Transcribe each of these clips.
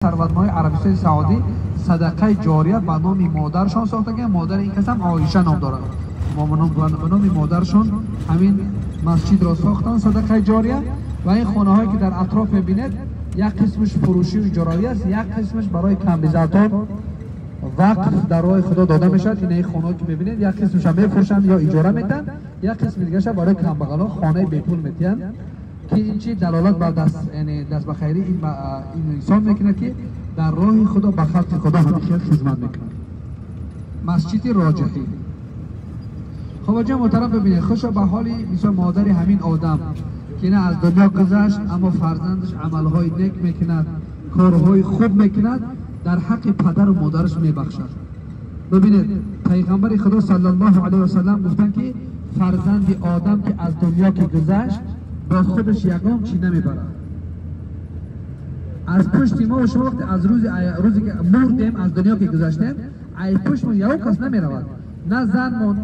ثروتمند عربستان سعودی صدقه جاریه به نام مادرشان ساختگی. مادر این کس هم عایشه نام دارد. به نام مادرشان همین مسجد را ساختن، صدقه جاریه. و این خانه هایی که در اطراف میبینید یک قسمش فروشی و اجاری است، یک قسمش برای کمبزاتان وقف در راه خدا داده میشد. این خانه که میبینید یک قسمش هم میفروشند یا اجاره میدن، یک قسم دیگه برای کمبغلا خانه به پول میتین که این چی دلالت بر دست، یعنی دست به خیری این انسان میکنه که در راه خدا به خلق خدا همیشه خدمت میکنه. مسجد راجحی. خب آجا محترم ببینید، خوش به حالی مثل مادر همین آدم که نه از دنیا گذشت اما فرزندش عملهای نیک میکند، کارهای خوب میکند، در حق پدر و مادرش میبخشد. ببینید پیغمبر خدا صلی الله علیه و سلم گفتن که فرزند آدم که از دنیا که گذشت با خودش یگام چی نمیبرد. از پشت ما و شما وقتی از روزی که مردیم از دنیا که گذشتیم، ای پشت ما یک کس نمیرود، نه زنمون،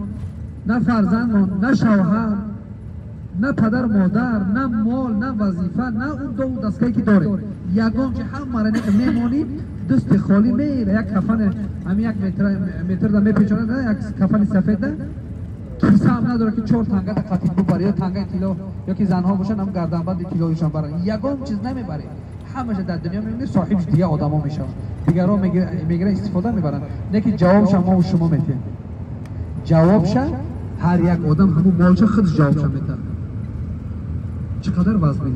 نه فرزندمون، نه شوهر، نه پدر مادر، نه مال، نه وظیفه، نه اون دو دستگاهی که داریم. یگام که هم مرنه که میمونیم دست خالی میره. یک کفن هم یک متر دا میپیچونه، یک کفن سفید ده کیسه هم نداره که 4 تنگه دا قطعی ببره یا تنگه طلا، یا که زنها باشن هم گردنبند طلایشان برن. یگام چیز نمیبره. همش در دنیا میبینید صاحبش دیگه آدما میشن، دیگران میگیره استفاده میبرن. نه که جوابش ما و شما میتیم. جوابش هر یک آدم همون مالش خودش جوابش میده. چقدر وزنه.